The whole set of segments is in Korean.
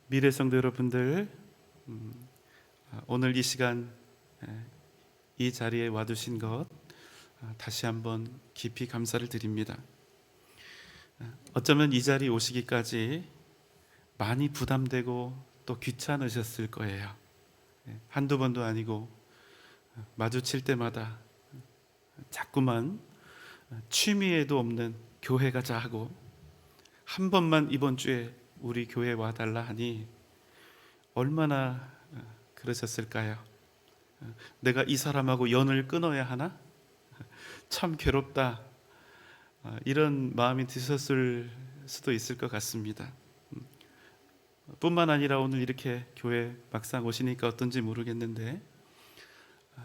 미래 성도 여러분들, 오늘 이 시간 이 자리에 와주신 것 다시 한번 깊이 감사를 드립니다. 어쩌면 이 자리에 오시기까지 많이 부담되고 또 귀찮으셨을 거예요. 한두 번도 아니고 마주칠 때마다 자꾸만 취미에도 없는 교회 가자 하고, 한 번만 이번 주에 우리 교회 와달라 하니 얼마나 그러셨을까요? 내가 이 사람하고 연을 끊어야 하나? 참 괴롭다, 이런 마음이 드셨을 수도 있을 것 같습니다. 뿐만 아니라 오늘 이렇게 교회 막상 오시니까 어떤지 모르겠는데,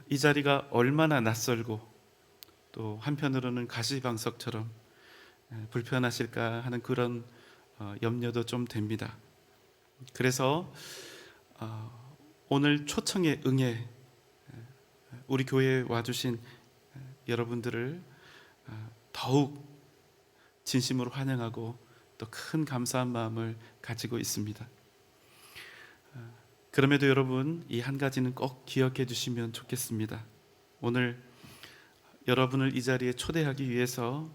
이 자리가 얼마나 낯설고 또 한편으로는 가시방석처럼 불편하실까 하는 그런 염려도 좀 됩니다. 그래서 오늘 초청에 응해 우리 교회에 와주신 여러분들을 더욱 진심으로 환영하고 또 큰 감사한 마음을 가지고 있습니다. 그럼에도 여러분, 이 한 가지는 꼭 기억해 주시면 좋겠습니다. 오늘 여러분을 이 자리에 초대하기 위해서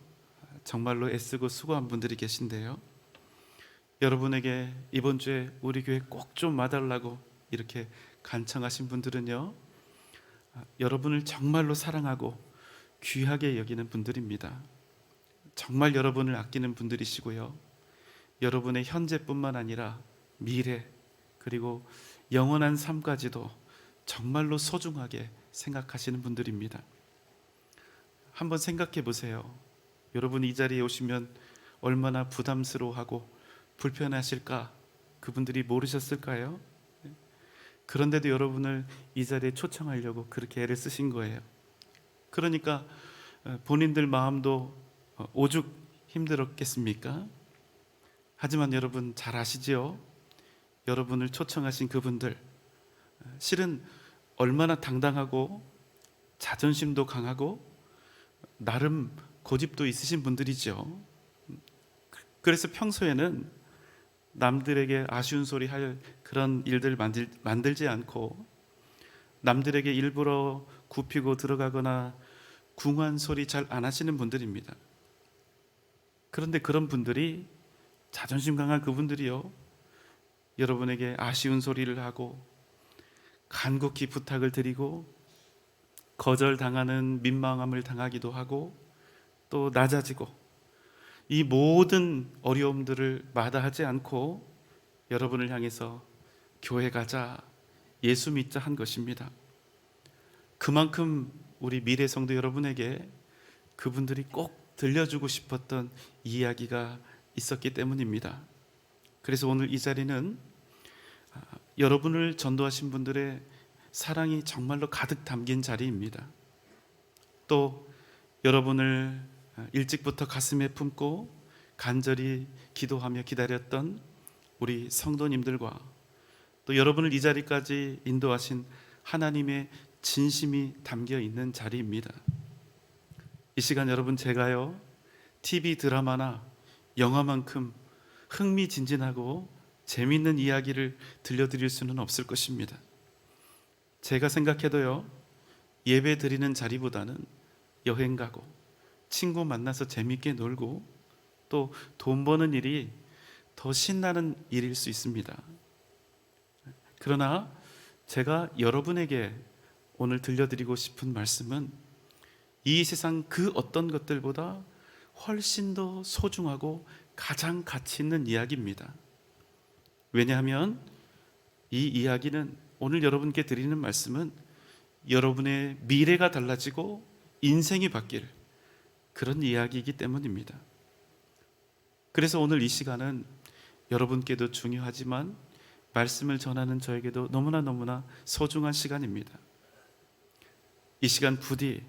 정말로 애쓰고 수고한 분들이 계신데요, 여러분에게 이번 주에 우리 교회 꼭 좀 와달라고 이렇게 간청하신 분들은요, 여러분을 정말로 사랑하고 귀하게 여기는 분들입니다. 정말 여러분을 아끼는 분들이시고요, 여러분의 현재뿐만 아니라 미래 그리고 영원한 삶까지도 정말로 소중하게 생각하시는 분들입니다. 한번 생각해 보세요. 여러분이 이 자리에 오시면 얼마나 부담스러워하고 불편하실까 그분들이 모르셨을까요? 그런데도 여러분을 이 자리에 초청하려고 그렇게 애를 쓰신 거예요. 그러니까 본인들 마음도 오죽 힘들었겠습니까? 하지만 여러분 잘 아시지요? 여러분을 초청하신 그분들, 실은 얼마나 당당하고 자존심도 강하고 나름 고집도 있으신 분들이죠. 그래서 평소에는 남들에게 아쉬운 소리 할 그런 일들 만들지 않고, 남들에게 일부러 굽히고 들어가거나 궁한 소리 잘 안 하시는 분들입니다. 그런데 그런 분들이, 자존심 강한 그분들이요, 여러분에게 아쉬운 소리를 하고 간곡히 부탁을 드리고 거절당하는 민망함을 당하기도 하고 또 낮아지고, 이 모든 어려움들을 마다하지 않고 여러분을 향해서 교회 가자, 예수 믿자 한 것입니다. 그만큼 우리 미래 성도 여러분에게 그분들이 꼭 들려주고 싶었던 이야기가 있었기 때문입니다. 그래서 오늘 이 자리는 여러분을 전도하신 분들의 사랑이 정말로 가득 담긴 자리입니다. 또 여러분을 일찍부터 가슴에 품고 간절히 기도하며 기다렸던 우리 성도님들과 또 여러분을 이 자리까지 인도하신 하나님의 진심이 담겨 있는 자리입니다. 이 시간 여러분, 제가요 TV 드라마나 영화만큼 흥미진진하고 재밌는 이야기를 들려드릴 수는 없을 것입니다. 제가 생각해도요, 예배 드리는 자리보다는 여행 가고 친구 만나서 재밌게 놀고 또 돈 버는 일이 더 신나는 일일 수 있습니다. 그러나 제가 여러분에게 오늘 들려드리고 싶은 말씀은 이 세상 그 어떤 것들보다 훨씬 더 소중하고 가장 가치 있는 이야기입니다. 왜냐하면 이 이야기는, 오늘 여러분께 드리는 말씀은 여러분의 미래가 달라지고 인생이 바뀔 그런 이야기이기 때문입니다. 그래서 오늘 이 시간은 여러분께도 중요하지만 말씀을 전하는 저에게도 너무나 소중한 시간입니다. 이 시간 부디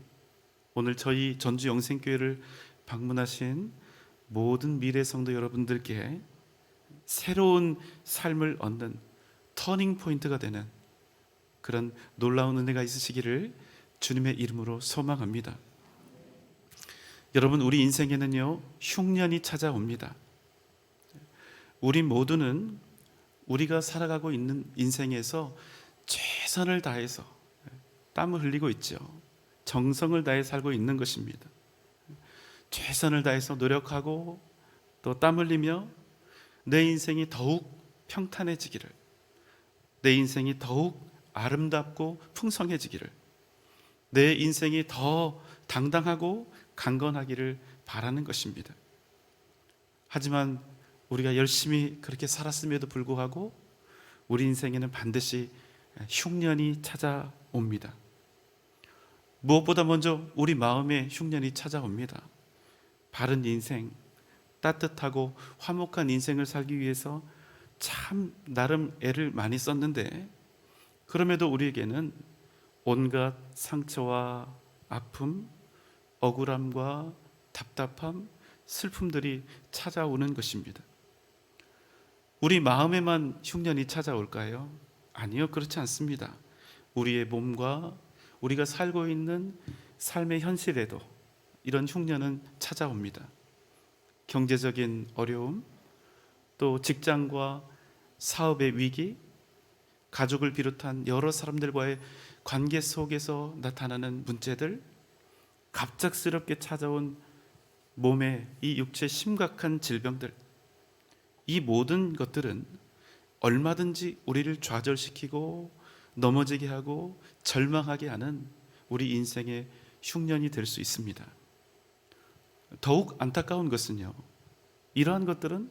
오늘 저희 전주 영생교회를 방문하신 모든 미래 성도 여러분들께 새로운 삶을 얻는 터닝 포인트가 되는 그런 놀라운 은혜가 있으시기를 주님의 이름으로 소망합니다. 여러분, 우리 인생에는요 흉년이 찾아옵니다. 우리 모두는 우리가 살아가고 있는 인생에서 최선을 다해서 땀을 흘리고 있죠. 정성을 다해 살고 있는 것입니다. 최선을 다해서 노력하고 또 땀 흘리며 내 인생이 더욱 평탄해지기를, 내 인생이 더욱 아름답고 풍성해지기를, 내 인생이 더 당당하고 강건하기를 바라는 것입니다. 하지만 우리가 열심히 그렇게 살았음에도 불구하고 우리 인생에는 반드시 흉년이 찾아옵니다. 무엇보다 먼저 우리 마음에 흉년이 찾아옵니다. 바른 인생, 따뜻하고 화목한 인생을 살기 위해서 참 나름 애를 많이 썼는데, 그럼에도 우리에게는 온갖 상처와 아픔, 억울함과 답답함, 슬픔들이 찾아오는 것입니다. 우리 마음에만 흉년이 찾아올까요? 아니요, 그렇지 않습니다. 우리의 몸과 우리가 살고 있는 삶의 현실에도 이런 흉년은 찾아옵니다. 경제적인 어려움, 또 직장과 사업의 위기, 가족을 비롯한 여러 사람들과의 관계 속에서 나타나는 문제들, 갑작스럽게 찾아온 몸의 이 육체 심각한 질병들, 이 모든 것들은 얼마든지 우리를 좌절시키고 넘어지게 하고 절망하게 하는 우리 인생의 흉년이 될 수 있습니다. 더욱 안타까운 것은요, 이러한 것들은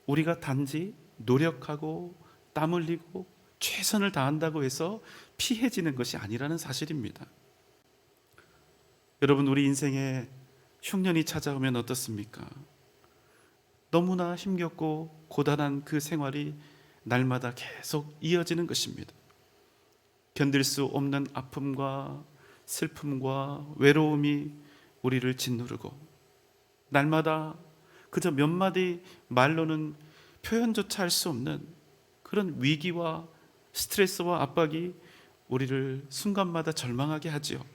우리가 단지 노력하고 땀 흘리고 최선을 다한다고 해서 피해지는 것이 아니라는 사실입니다. 여러분, 우리 인생에 흉년이 찾아오면 어떻습니까? 너무나 힘겹고 고단한 그 생활이 날마다 계속 이어지는 것입니다. 견딜 수 없는 아픔과 슬픔과 외로움이 우리를 짓누르고, 날마다 그저 몇 마디 말로는 표현조차 할 수 없는 그런 위기와 스트레스와 압박이 우리를 순간마다 절망하게 하지요.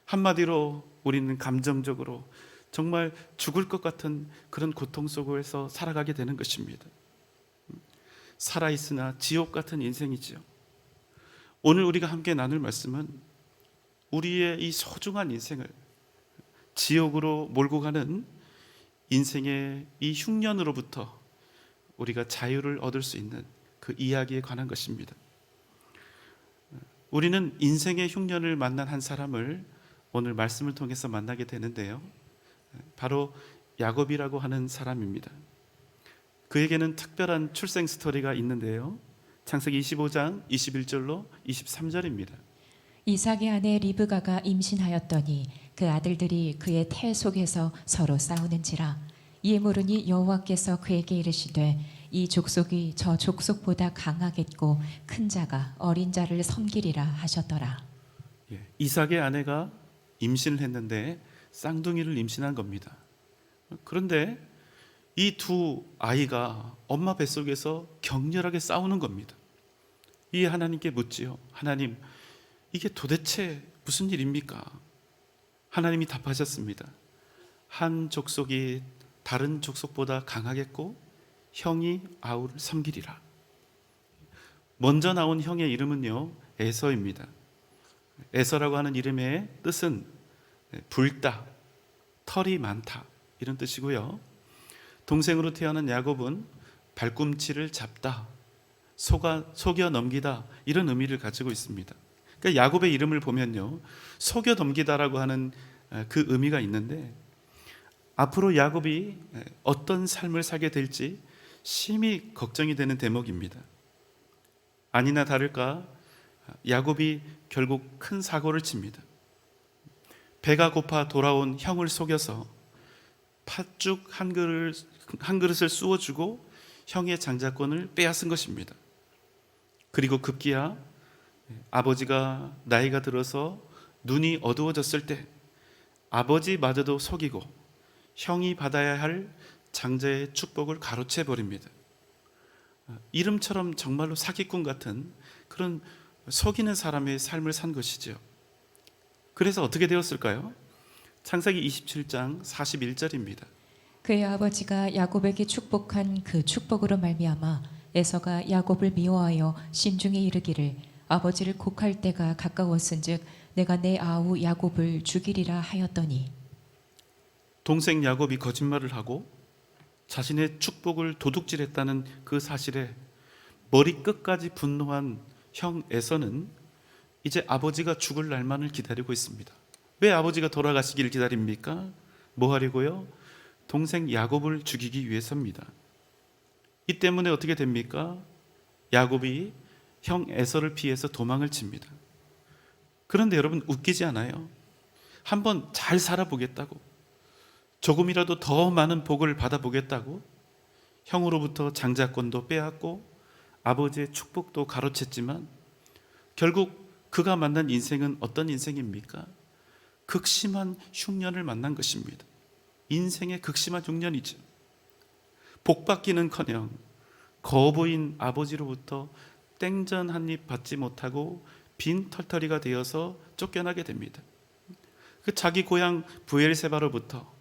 한마디로 우리는 감정적으로 정말 죽을 것 같은 그런 고통 속에서 살아가게 되는 것입니다. 살아있으나 지옥 같은 인생이지요. 오늘 우리가 함께 나눌 말씀은 우리의 이 소중한 인생을 지옥으로 몰고 가는 인생의 이 흉년으로부터 우리가 자유를 얻을 수 있는 그 이야기에 관한 것입니다. 우리는 인생의 흉년을 만난 한 사람을 오늘 말씀을 통해서 만나게 되는데요, 바로 야곱이라고 하는 사람입니다. 그에게는 특별한 출생 스토리가 있는데요, 창세기 25장 21절로 23절입니다. 이삭의 아내 리브가가 임신하였더니 그 아들들이 그의 태 속에서 서로 싸우는지라. 이에 모르니 여호와께서 그에게 이르시되 이 족속이 저 족속보다 강하겠고 큰 자가 어린 자를 섬기리라 하셨더라. 이삭의 아내가 임신을 했는데 쌍둥이를 임신한 겁니다. 그런데 이 두 아이가 엄마 뱃속에서 격렬하게 싸우는 겁니다. 이 하나님께 묻지요. 하나님, 이게 도대체 무슨 일입니까? 하나님이 답하셨습니다. 한 족속이 다른 족속보다 강하겠고 형이 아우를 섬기리라. 먼저 나온 형의 이름은요, 에서입니다. 에서라고 하는 이름의 뜻은 붉다, 털이 많다, 이런 뜻이고요. 동생으로 태어난 야곱은 발꿈치를 잡다, 속여 넘기다, 이런 의미를 가지고 있습니다. 그러니까 야곱의 이름을 보면요, 속여 넘기다라고 하는 그 의미가 있는데, 앞으로 야곱이 어떤 삶을 살게 될지 심히 걱정이 되는 대목입니다. 아니나 다를까 야곱이 결국 큰 사고를 칩니다. 배가 고파 돌아온 형을 속여서 팥죽 한 그릇을 쑤어주고 형의 장자권을 빼앗은 것입니다. 그리고 급기야 아버지가 나이가 들어서 눈이 어두워졌을 때 아버지마저도 속이고 형이 받아야 할 장자의 축복을 가로채 버립니다. 이름처럼 정말로 사기꾼 같은 그런 속이는 사람의 삶을 산 것이죠. 그래서 어떻게 되었을까요? 창세기 27장 41절입니다. 그의 아버지가 야곱에게 축복한 그 축복으로 말미암아 에서가 야곱을 미워하여 심중에 이르기를 아버지를 곡할 때가 가까웠은즉 내가 내 아우 야곱을 죽이리라 하였더니 동생 야곱이 거짓말을 하고 자신의 축복을 도둑질했다는 그 사실에 머리끝까지 분노한 형 에서는 이제 아버지가 죽을 날만을 기다리고 있습니다. 왜 아버지가 돌아가시길 기다립니까? 뭐 하려고요? 동생 야곱을 죽이기 위해서입니다. 이 때문에 어떻게 됩니까? 야곱이 형 에서를 피해서 도망을 칩니다. 그런데 여러분, 웃기지 않아요? 한번 잘 살아보겠다고, 조금이라도 더 많은 복을 받아보겠다고 형으로부터 장자권도 빼앗고 아버지의 축복도 가로챘지만 결국 그가 만난 인생은 어떤 인생입니까? 극심한 흉년을 만난 것입니다. 인생의 극심한 흉년이죠. 복받기는커녕 거부인 아버지로부터 땡전 한 입 받지 못하고 빈털터리가 되어서 쫓겨나게 됩니다. 그 자기 고향 브엘세바로부터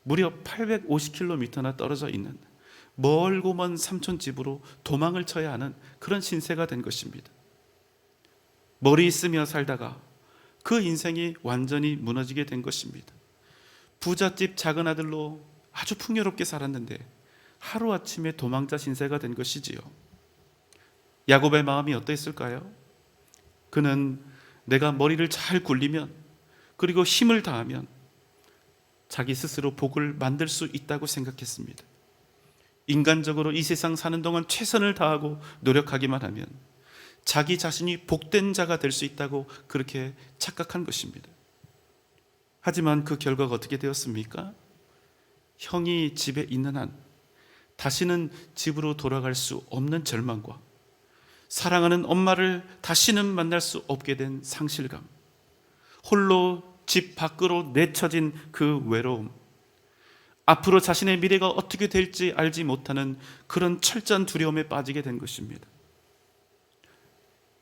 무려 850km나 떨어져 있는 멀고 먼 삼촌 집으로 도망을 쳐야 하는 그런 신세가 된 것입니다. 머리 쓰며 살다가 그 인생이 완전히 무너지게 된 것입니다. 부잣집 작은 아들로 아주 풍요롭게 살았는데 하루아침에 도망자 신세가 된 것이지요. 야곱의 마음이 어떠했을까요? 그는 내가 머리를 잘 굴리면, 그리고 힘을 다하면 자기 스스로 복을 만들 수 있다고 생각했습니다. 인간적으로 이 세상 사는 동안 최선을 다하고 노력하기만 하면 자기 자신이 복된 자가 될 수 있다고 그렇게 착각한 것입니다. 하지만 그 결과가 어떻게 되었습니까? 형이 집에 있는 한 다시는 집으로 돌아갈 수 없는 절망과 사랑하는 엄마를 다시는 만날 수 없게 된 상실감, 홀로 집 밖으로 내쳐진 그 외로움, 앞으로 자신의 미래가 어떻게 될지 알지 못하는 그런 철저한 두려움에 빠지게 된 것입니다.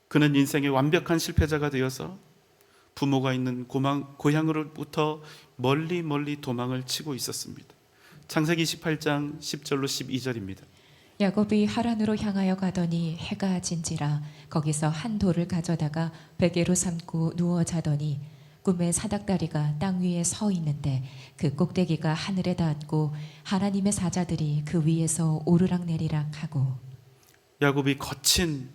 그는 인생의 완벽한 실패자가 되어서 부모가 있는 고향으로부터 멀리 도망을 치고 있었습니다. 창세기 18장 10절로 12절입니다. 야곱이 하란으로 향하여 가더니 해가 진지라 거기서 한 돌을 가져다가 베개로 삼고 누워 자더니 꿈에 사닥다리가 땅 위에 서 있는데 그 꼭대기가 하늘에 닿았고 하나님의 사자들이 그 위에서 오르락내리락 하고. 야곱이 거친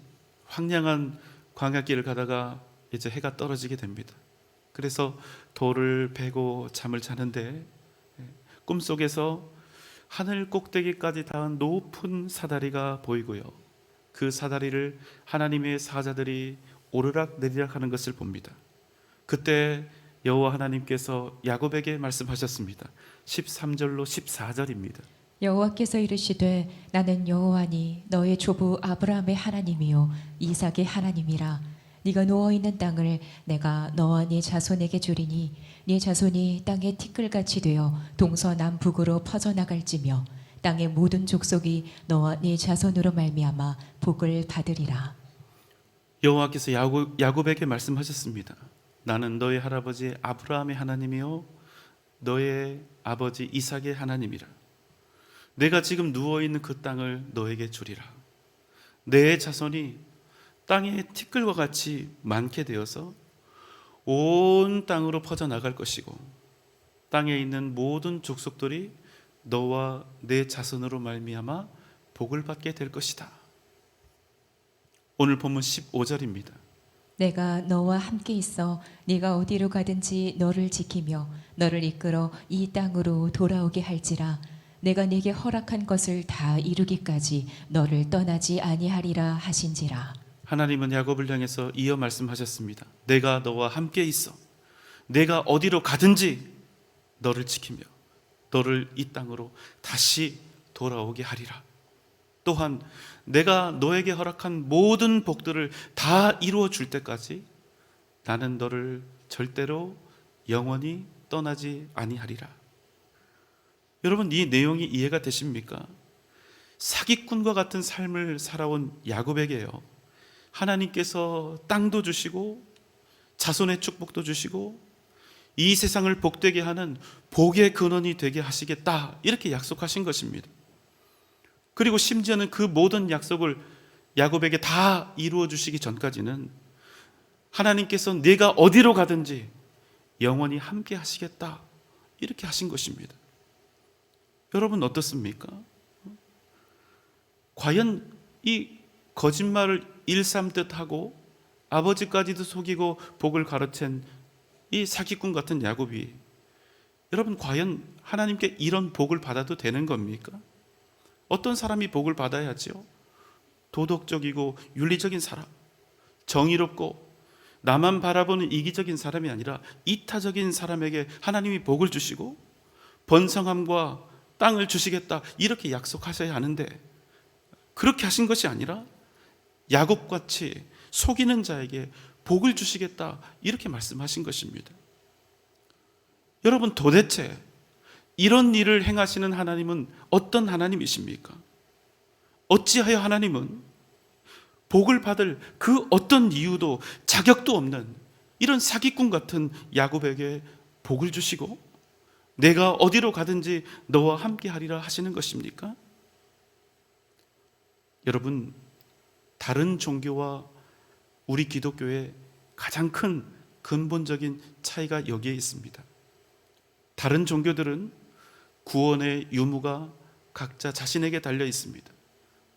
황량한 광야길을 가다가 이제 해가 떨어지게 됩니다. 그래서 돌을 베고 잠을 자는데 꿈속에서 하늘 꼭대기까지 닿은 높은 사다리가 보이고요, 그 사다리를 하나님의 사자들이 오르락내리락 하는 것을 봅니다. 그때 여호와 하나님께서 야곱에게 말씀하셨습니다. 13절로 14절입니다. 여호와께서 이르시되 나는 여호와니 너의 조부 아브라함의 하나님이요 이삭의 하나님이라. 네가 누워있는 땅을 내가 너와 네 자손에게 주리니 네 자손이 땅의 티끌같이 되어 동서남북으로 퍼져나갈지며 땅의 모든 족속이 너와 네 자손으로 말미암아 복을 받으리라. 여호와께서 야곱에게 말씀하셨습니다. 나는 너의 할아버지 아브라함의 하나님이요 너의 아버지 이삭의 하나님이라. 내가 지금 누워있는 그 땅을 너에게 주리라. 내 자손이 땅의 티끌과 같이 많게 되어서 온 땅으로 퍼져나갈 것이고 땅에 있는 모든 족속들이 너와 내 자손으로 말미암아 복을 받게 될 것이다. 오늘 본문 15절입니다. 내가 너와 함께 있어 네가 어디로 가든지 너를 지키며 너를 이끌어 이 땅으로 돌아오게 할지라. 내가 네게 허락한 것을 다 이루기까지 너를 떠나지 아니하리라 하신지라. 하나님은 야곱을 향해서 이어 말씀하셨습니다. 내가 너와 함께 있어. 내가 어디로 가든지 너를 지키며 너를 이 땅으로 다시 돌아오게 하리라. 또한 내가 너에게 허락한 모든 복들을 다 이루어 줄 때까지 나는 너를 절대로 영원히 떠나지 아니하리라. 여러분, 이 내용이 이해가 되십니까? 사기꾼과 같은 삶을 살아온 야곱에게요, 하나님께서 땅도 주시고 자손의 축복도 주시고 이 세상을 복되게 하는 복의 근원이 되게 하시겠다, 이렇게 약속하신 것입니다. 그리고 심지어는 그 모든 약속을 야곱에게 다 이루어 주시기 전까지는 하나님께서 내가 어디로 가든지 영원히 함께 하시겠다, 이렇게 하신 것입니다. 여러분 어떻습니까? 과연 이 거짓말을 일삼듯 하고 아버지까지도 속이고 복을 가로챈 이 사기꾼 같은 야곱이, 여러분 과연 하나님께 이런 복을 받아도 되는 겁니까? 어떤 사람이 복을 받아야지요? 도덕적이고 윤리적인 사람, 정의롭고 나만 바라보는 이기적인 사람이 아니라 이타적인 사람에게 하나님이 복을 주시고 번성함과 땅을 주시겠다, 이렇게 약속하셔야 하는데, 그렇게 하신 것이 아니라 야곱같이 속이는 자에게 복을 주시겠다, 이렇게 말씀하신 것입니다. 여러분 도대체 이런 일을 행하시는 하나님은 어떤 하나님이십니까? 어찌하여 하나님은 복을 받을 그 어떤 이유도 자격도 없는 이런 사기꾼 같은 야곱에게 복을 주시고 내가 어디로 가든지 너와 함께 하리라 하시는 것입니까? 여러분, 다른 종교와 우리 기독교의 가장 큰 근본적인 차이가 여기에 있습니다. 다른 종교들은 구원의 유무가 각자 자신에게 달려 있습니다.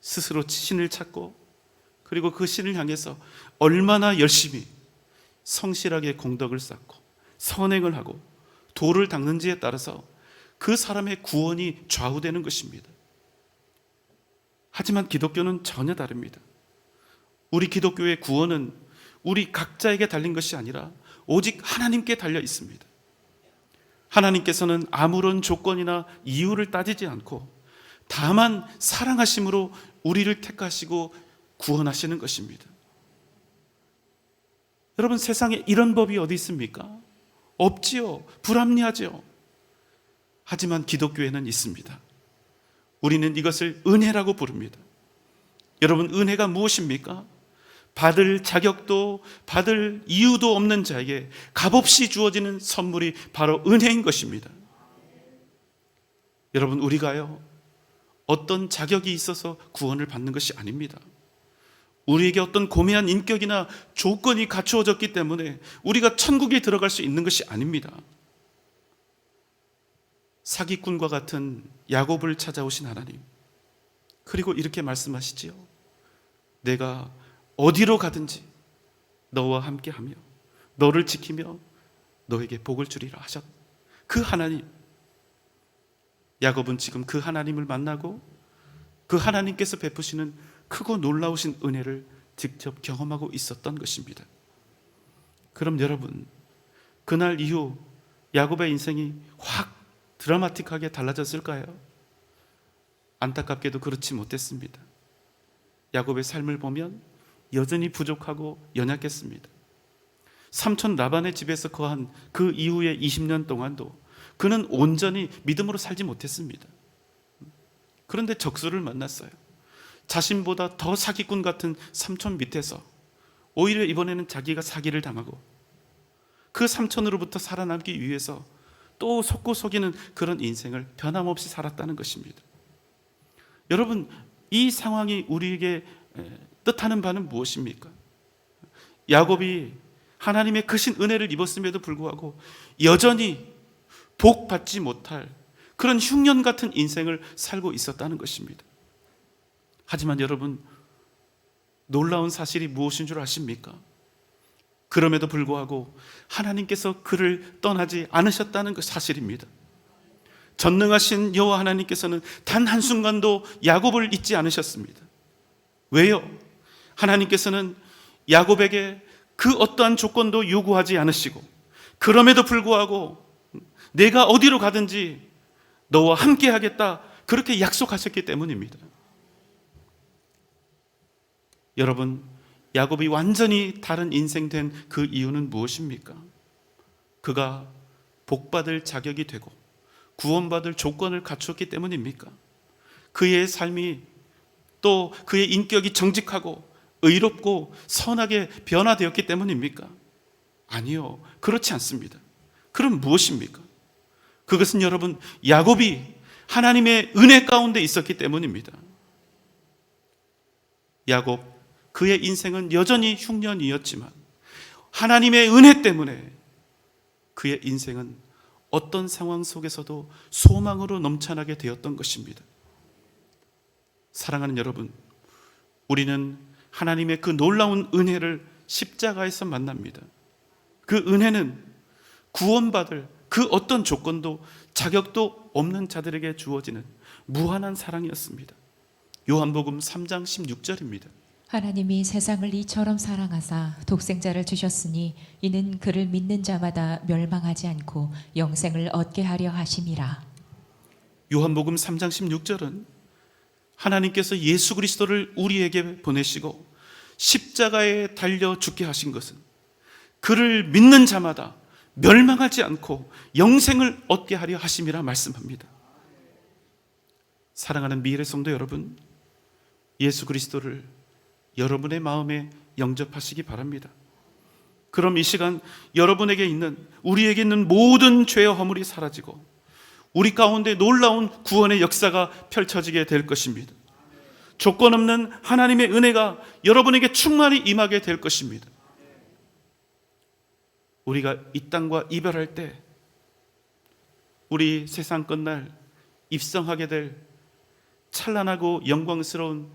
스스로 신을 찾고 그리고 그 신을 향해서 얼마나 열심히 성실하게 공덕을 쌓고 선행을 하고 도를 닦는지에 따라서 그 사람의 구원이 좌우되는 것입니다. 하지만 기독교는 전혀 다릅니다. 우리 기독교의 구원은 우리 각자에게 달린 것이 아니라 오직 하나님께 달려 있습니다. 하나님께서는 아무런 조건이나 이유를 따지지 않고 다만 사랑하심으로 우리를 택하시고 구원하시는 것입니다. 여러분, 세상에 이런 법이 어디 있습니까? 없지요. 불합리하지요. 하지만 기독교에는 있습니다. 우리는 이것을 은혜라고 부릅니다. 여러분, 은혜가 무엇입니까? 받을 자격도 받을 이유도 없는 자에게 값없이 주어지는 선물이 바로 은혜인 것입니다. 여러분, 우리가요 어떤 자격이 있어서 구원을 받는 것이 아닙니다. 우리에게 어떤 고매한 인격이나 조건이 갖추어졌기 때문에 우리가 천국에 들어갈 수 있는 것이 아닙니다. 사기꾼과 같은 야곱을 찾아오신 하나님, 그리고 이렇게 말씀하시지요. 내가 어디로 가든지 너와 함께하며 너를 지키며 너에게 복을 주리라 하셨. 그 하나님, 야곱은 지금 그 하나님을 만나고 그 하나님께서 베푸시는 크고 놀라우신 은혜를 직접 경험하고 있었던 것입니다. 그럼 여러분, 그날 이후 야곱의 인생이 확 드라마틱하게 달라졌을까요? 안타깝게도 그렇지 못했습니다. 야곱의 삶을 보면 여전히 부족하고 연약했습니다. 삼촌 라반의 집에서 거한 그 이후의 20년 동안도 그는 온전히 믿음으로 살지 못했습니다. 그런데 적수를 만났어요. 자신보다 더 사기꾼 같은 삼촌 밑에서 오히려 이번에는 자기가 사기를 당하고 그 삼촌으로부터 살아남기 위해서 또 속고 속이는 그런 인생을 변함없이 살았다는 것입니다. 여러분, 이 상황이 우리에게 뜻하는 바는 무엇입니까? 야곱이 하나님의 크신 은혜를 입었음에도 불구하고 여전히 복 받지 못할 그런 흉년 같은 인생을 살고 있었다는 것입니다. 하지만 여러분, 놀라운 사실이 무엇인 줄 아십니까? 그럼에도 불구하고 하나님께서 그를 떠나지 않으셨다는 그 사실입니다. 전능하신 여호와 하나님께서는 단 한순간도 야곱을 잊지 않으셨습니다. 왜요? 하나님께서는 야곱에게 그 어떠한 조건도 요구하지 않으시고 그럼에도 불구하고 내가 어디로 가든지 너와 함께 하겠다, 그렇게 약속하셨기 때문입니다. 여러분, 야곱이 완전히 다른 인생 된 그 이유는 무엇입니까? 그가 복받을 자격이 되고 구원받을 조건을 갖추었기 때문입니까? 그의 삶이 또 그의 인격이 정직하고 의롭고 선하게 변화되었기 때문입니까? 아니요, 그렇지 않습니다. 그럼 무엇입니까? 그것은 여러분, 야곱이 하나님의 은혜 가운데 있었기 때문입니다. 야곱, 그의 인생은 여전히 흉년이었지만 하나님의 은혜 때문에 그의 인생은 어떤 상황 속에서도 소망으로 넘쳐나게 되었던 것입니다. 사랑하는 여러분, 우리는 하나님의 그 놀라운 은혜를 십자가에서 만납니다. 그 은혜는 구원받을 그 어떤 조건도 자격도 없는 자들에게 주어지는 무한한 사랑이었습니다. 요한복음 3장 16절입니다. 하나님이 세상을 이처럼 사랑하사 독생자를 주셨으니 이는 그를 믿는 자마다 멸망하지 않고 영생을 얻게 하려 하심이라. 요한복음 3장 16절은 하나님께서 예수 그리스도를 우리에게 보내시고 십자가에 달려 죽게 하신 것은 그를 믿는 자마다 멸망하지 않고 영생을 얻게 하려 하심이라 말씀합니다. 사랑하는 미래 성도 여러분, 예수 그리스도를 여러분의 마음에 영접하시기 바랍니다. 그럼 이 시간 여러분에게 있는, 우리에게 있는 모든 죄와 허물이 사라지고 우리 가운데 놀라운 구원의 역사가 펼쳐지게 될 것입니다. 조건 없는 하나님의 은혜가 여러분에게 충만히 임하게 될 것입니다. 우리가 이 땅과 이별할 때 우리 세상 끝날 입성하게 될 찬란하고 영광스러운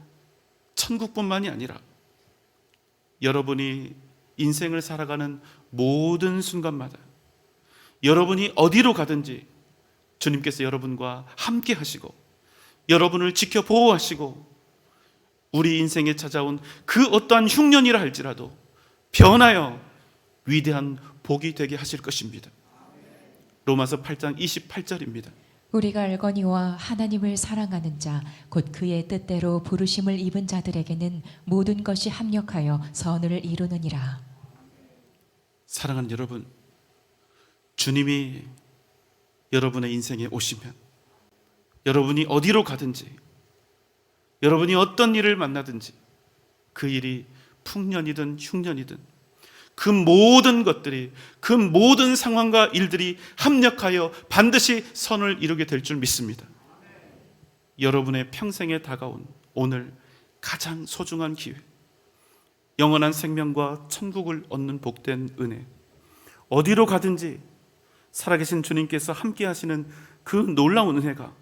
천국뿐만이 아니라 여러분이 인생을 살아가는 모든 순간마다 여러분이 어디로 가든지 주님께서 여러분과 함께 하시고 여러분을 지켜 보호하시고 우리 인생에 찾아온 그 어떠한 흉년이라 할지라도 변하여 위대한 복이 되게 하실 것입니다. 로마서 8장 28절입니다. 우리가 알거니와 하나님을 사랑하는 자 곧 그의 뜻대로 부르심을 입은 자들에게는 모든 것이 합력하여 선을 이루느니라. 사랑하는 여러분, 주님이 여러분의 인생에 오시면 여러분이 어디로 가든지 여러분이 어떤 일을 만나든지 그 일이 풍년이든 흉년이든 그 모든 것들이, 그 모든 상황과 일들이 합력하여 반드시 선을 이루게 될 줄 믿습니다. 여러분의 평생에 다가온 오늘 가장 소중한 기회, 영원한 생명과 천국을 얻는 복된 은혜, 어디로 가든지 살아계신 주님께서 함께 하시는 그 놀라운 은혜가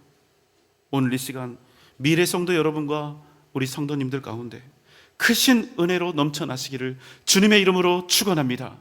오늘 이 시간 미래 성도 여러분과 우리 성도님들 가운데 크신 은혜로 넘쳐나시기를 주님의 이름으로 축원합니다.